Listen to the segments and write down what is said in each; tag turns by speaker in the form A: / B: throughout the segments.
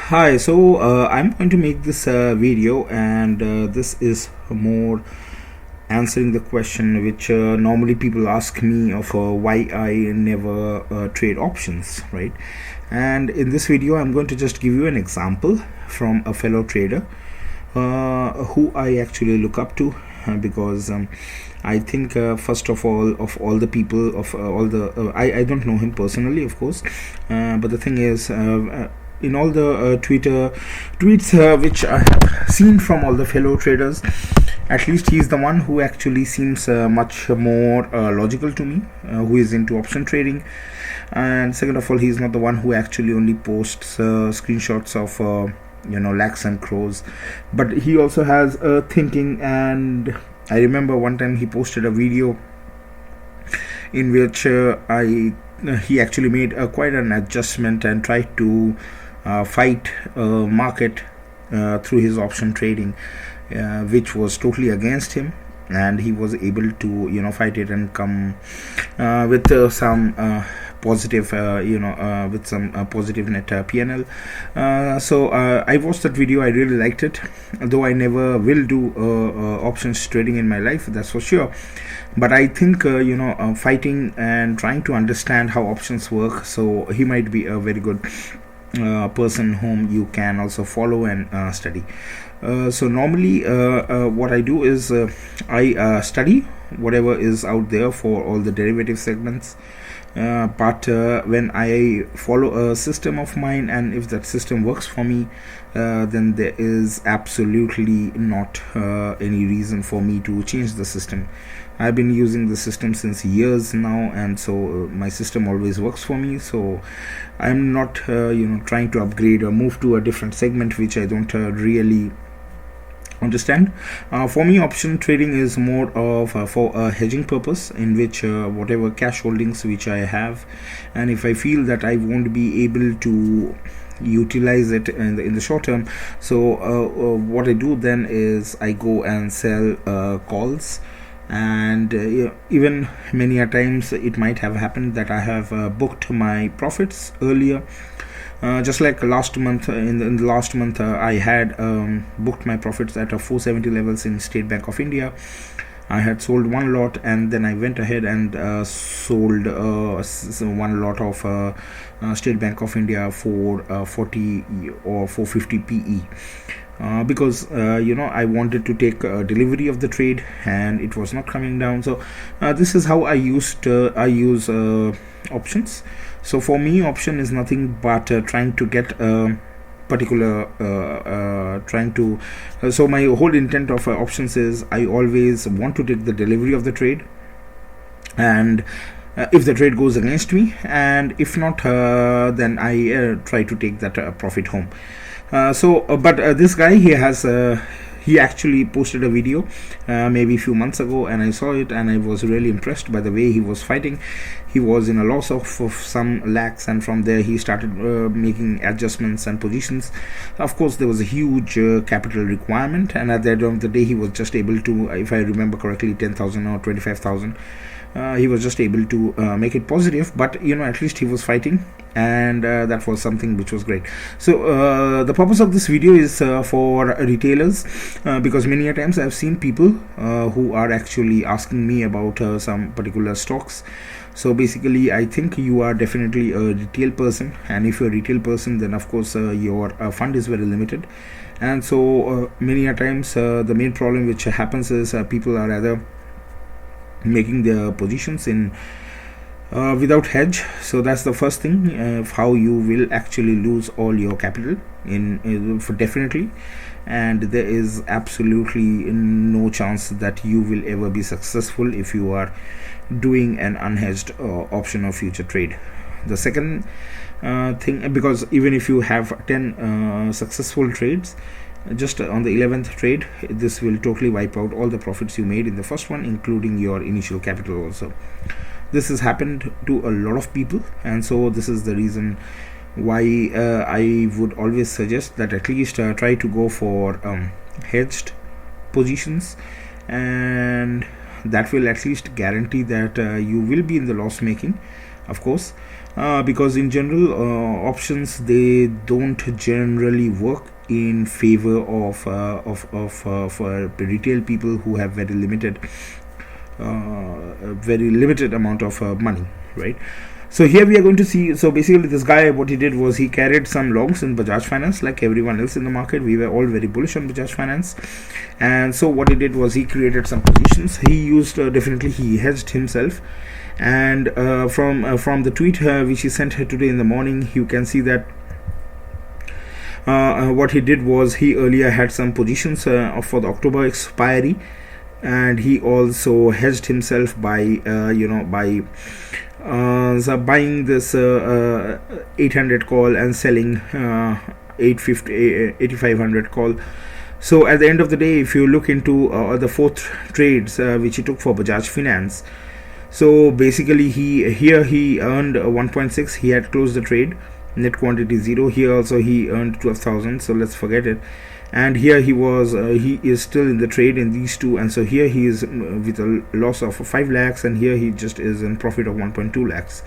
A: Hi, so I'm going to make this video, and this is more answering the question which normally people ask me of why I never trade options, right? And in this video, I'm going to just give you an example from a fellow trader who I actually look up to because I think first of all the people of all the I don't know him personally, of course, but the thing is, in all the Twitter tweets which I have seen from all the fellow traders, at least he's the one who actually seems much more logical to me, who is into option trading. And second of all, he's not the one who actually only posts screenshots of lakhs and crores, but he also has thinking. And I remember one time he posted a video in which he actually made quite an adjustment and tried to fight market through his option trading, which was totally against him, and he was able to fight it and come with some positive with some positive net PNL. So I watched that video. I really liked it, though I never will do options trading in my life, that's for sure. But I think fighting and trying to understand how options work, so he might be a very good person whom you can also follow and study. So normally what I do is I study whatever is out there for all the derivative segments, but when I follow a system of mine, and if that system works for me, then there is absolutely not any reason for me to change the system. I've been using the system since years now, and so my system always works for me. So I'm not trying to upgrade or move to a different segment which I don't really understand. For me, option trading is more of for a hedging purpose, in which whatever cash holdings which I have, and if I feel that I won't be able to utilize it in the short term, so what I do then is I go and sell calls. And even many a times it might have happened that I have booked my profits earlier, just like last month. In the last month, I had booked my profits at a 470 levels in State Bank of India. I had sold one lot, and then I went ahead and sold one lot of State Bank of India for 40 or 450 PE. Because I wanted to take delivery of the trade, and it was not coming down. So this is how I use options. So for me, option is nothing but trying to get particular so my whole intent of options is I always want to take the delivery of the trade, and if the trade goes against me, and if not, then I try to take that profit home. But this guy, he actually posted a video maybe a few months ago, and I saw it, and I was really impressed by the way he was fighting. He was in a loss of some lakhs, and from there he started making adjustments and positions. Of course, there was a huge capital requirement, and at the end of the day he was just able to, if I remember correctly, 10,000 or 25,000. He was just able to make it positive, but at least he was fighting, and that was something which was great. So the purpose of this video is for retailers, because many a times I've seen people who are actually asking me about some particular stocks. So basically, I think you are definitely a retail person, and if you're a retail person, then of course your fund is very limited. And so many a times the main problem which happens is people are either making their positions in without hedge. So that's the first thing, how you will actually lose all your capital for definitely, and there is absolutely no chance that you will ever be successful if you are doing an unhedged option or future trade. The second thing, because even if you have 10 successful trades, just on the 11th trade, this will totally wipe out all the profits you made in the first one, including your initial capital also. This has happened to a lot of people, and so this is the reason why I would always suggest that at least try to go for hedged positions, and that will at least guarantee that you will be in the loss making, of course. because in general options, they don't generally work in favor of for retail people who have very limited amount of money, right? So here we are going to see. So basically, this guy, what he did was he carried some longs in Bajaj Finance, like everyone else in the market. We were all very bullish on Bajaj Finance, and so what he did was he created some positions. He used definitely he hedged himself, and from the tweet which he sent today in the morning, you can see that what he did was he earlier had some positions for the October expiry, and he also hedged himself by so buying this 800 call and selling 8500 call. So at the end of the day, if you look into the fourth trades which he took for Bajaj Finance, so basically he earned 1.6. He had closed the trade, net quantity 0. Here also he earned 12,000, so let's forget it. And here he is still in the trade in these two, and so here he is with a loss of 5 lakhs, and here he just is in profit of 1.2 lakhs.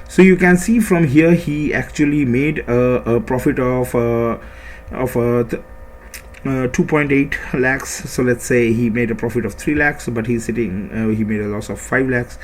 A: So you can see from here he actually made a profit of 2.8 lakhs. So let's say he made a profit of 3 lakhs, but he made a loss of 5 lakhs.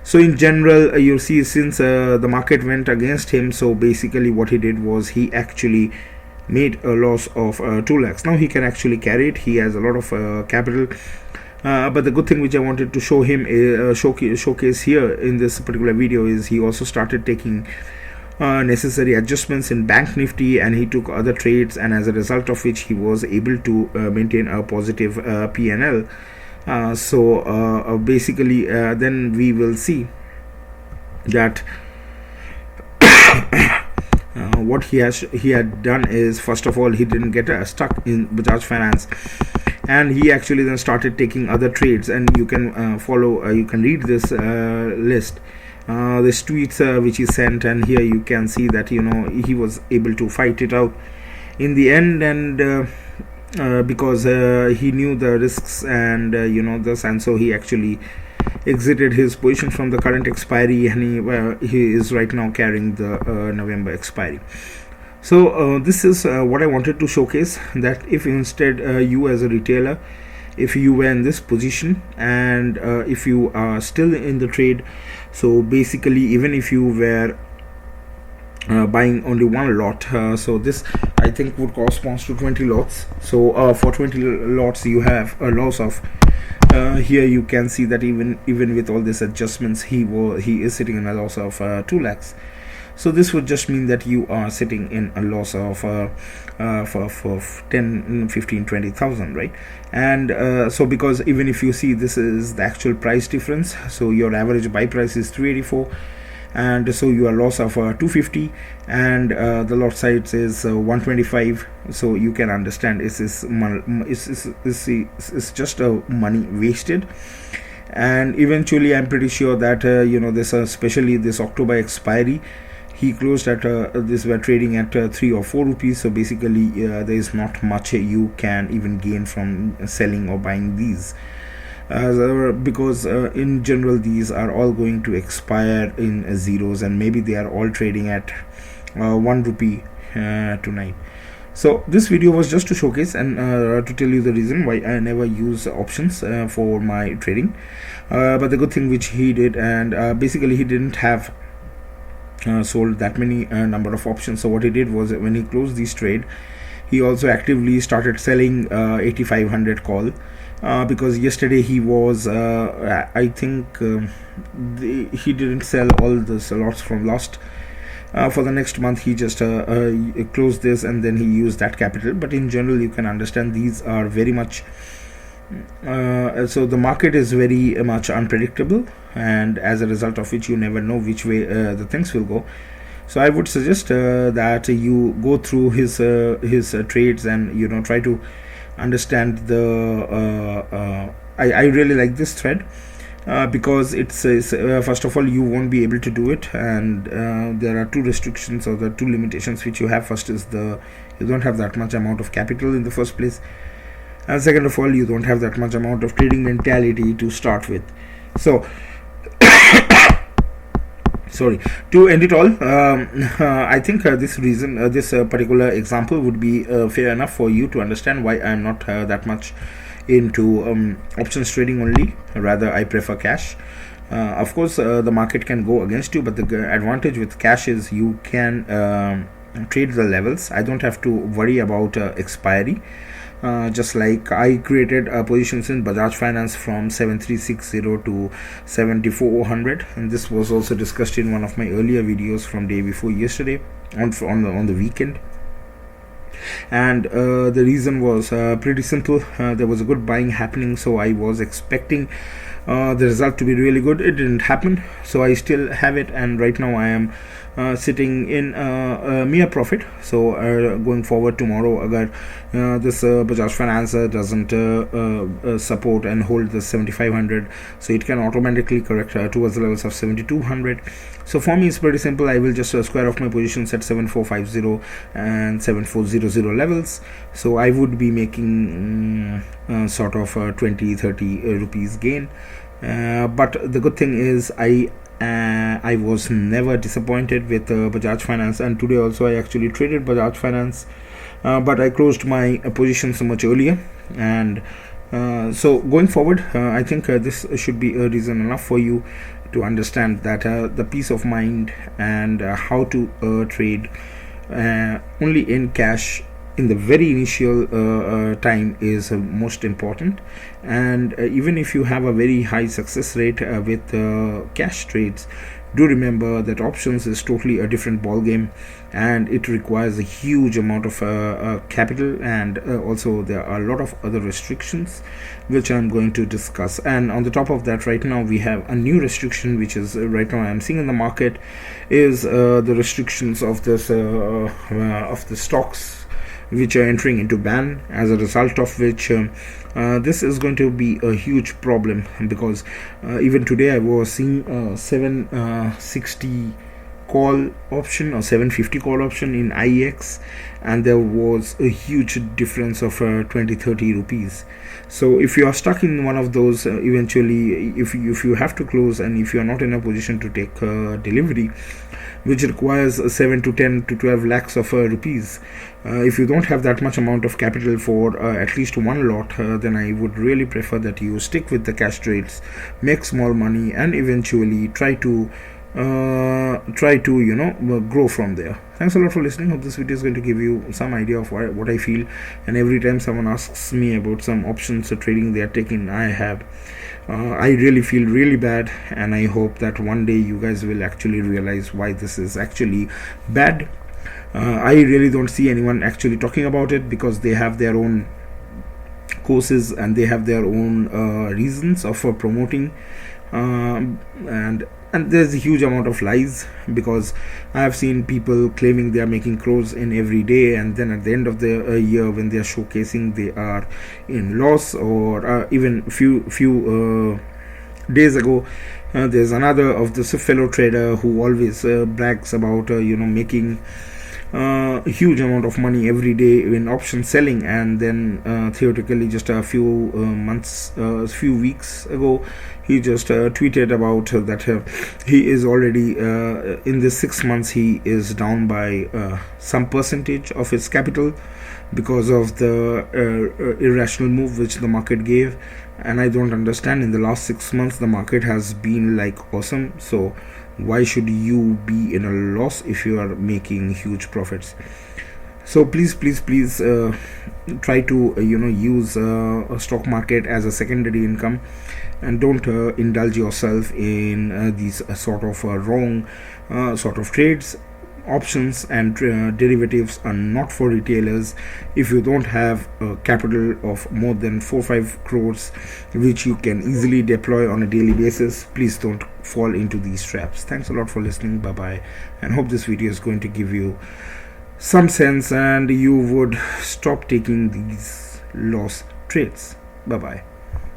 A: So in general, you'll see since the market went against him, so basically what he did was he actually made a loss of 2 lakhs. Now he can actually carry it. He has a lot of capital, but the good thing which I wanted to show him showcase here in this particular video is he also started taking necessary adjustments in Bank Nifty, and he took other trades, and as a result of which he was able to maintain a positive PNL. So basically then we will see that what he had done is, first of all, he didn't get stuck in Bajaj Finance, and he actually then started taking other trades. And you can you can read this list, this tweets which he sent, and here you can see that he was able to fight it out in the end, and because he knew the risks and this, and so he actually exited his position from the current expiry, and he is right now carrying the November expiry. So this is what I wanted to showcase, that if instead you as a retailer, if you were in this position, and if you are still in the trade, so basically even if you were buying only one lot, so this I think would correspond to 20 lots. So for 20 lots you have a loss of here you can see that even with all these adjustments, he is sitting in a loss of 2 lakhs. So this would just mean that you are sitting in a loss of for 10, 15, 20,000, right? And so because even if you see this is the actual price difference, so your average buy price is 384, and so your loss of 250, and the lot size is 125. So you can understand it's just money wasted. And eventually I'm pretty sure that this especially this October expiry, he closed at this were trading at 3 or 4 rupees. So basically there is not much you can even gain from selling or buying these, because in general these are all going to expire in zeros, and maybe they are all trading at 1 rupee tonight. So this video was just to showcase and to tell you the reason why I never use options for my trading, but the good thing which he did, and basically he didn't have sold that many number of options. So what he did was, when he closed this trade, he also actively started selling 8500 call, because yesterday he was I think he didn't sell all the lots from last for the next month. He just closed this, and then he used that capital. But in general you can understand these are very much so the market is very much unpredictable, and as a result of which you never know which way the things will go. So I would suggest that you go through his trades, and try to understand the I really like this thread, because it's first of all, you won't be able to do it, and there are two restrictions, or the two limitations which you have. First is you don't have that much amount of capital in the first place, and second of all, you don't have that much amount of trading mentality to start with. So sorry, to end it all, I think this particular example would be fair enough for you to understand why I'm not that much into options trading only. Rather, I prefer cash. Of course, the market can go against you, but the advantage with cash is you can trade the levels. I don't have to worry about expiry. Just like I created positions in Bajaj Finance from 7360 to 7400, and this was also discussed in one of my earlier videos from day before yesterday on the weekend. And the reason was pretty simple. There was a good buying happening, so I was expecting the result to be really good. It didn't happen, so I still have it, and right now I am sitting in a mere profit. So going forward tomorrow, agar this Bajaj Finance doesn't support and hold the 7500, so it can automatically correct towards the levels of 7200. So for me it's pretty simple. I will just square off my positions at 7450 and 7400 levels, so I would be making sort of 20-30 rupees gain. But the good thing is I was never disappointed with Bajaj Finance, and today also I actually traded Bajaj Finance, but I closed my position so much earlier. And so going forward, I think this should be a reason enough for you to understand that the peace of mind and how to trade only in cash in the very initial time is most important. And even if you have a very high success rate with cash trades, do remember that options is totally a different ball game, and it requires a huge amount of capital, and also there are a lot of other restrictions which I'm going to discuss. And on the top of that, right now we have a new restriction which is right now I'm seeing in the market is the restrictions of this of the stocks which are entering into ban, as a result of which this is going to be a huge problem, because even today I was seeing 760 call option or 750 call option in IEX, and there was a huge difference of 20-30 rupees. So if you are stuck in one of those, eventually if you have to close, and if you are not in a position to take delivery, which requires 7 to 10 to 12 lakhs of rupees, if you don't have that much amount of capital for at least one lot, then I would really prefer that you stick with the cash trades, make small money, and eventually try to grow from there. Thanks a lot for listening. Hope this video is going to give you some idea of what I feel, and every time someone asks me about some options or trading they are taking, I really feel really bad, and I hope that one day you guys will actually realize why this is actually bad. I really don't see anyone actually talking about it, because they have their own courses and they have their own reasons of promoting, and there's a huge amount of lies, because I have seen people claiming they are making crores in every day, and then at the end of the year when they are showcasing they are in loss. Or even few days ago, there's another of this fellow trader who always brags about making a huge amount of money every day in option selling, and then theoretically just a few few weeks ago he just tweeted about that he is already in this 6 months he is down by some percentage of his capital because of the irrational move which the market gave. And I don't understand, in the last 6 months the market has been like awesome, so why should you be in a loss if you are making huge profits? So please try to use a stock market as a secondary income, and don't indulge yourself in these sort of wrong sort of trades. Options and derivatives are not for retailers. If you don't have a capital of more than 4-5 crores which you can easily deploy on a daily basis, please don't fall into these traps. Thanks a lot for listening. Bye bye, and hope this video is going to give you some sense and you would stop taking these loss trades. Bye bye.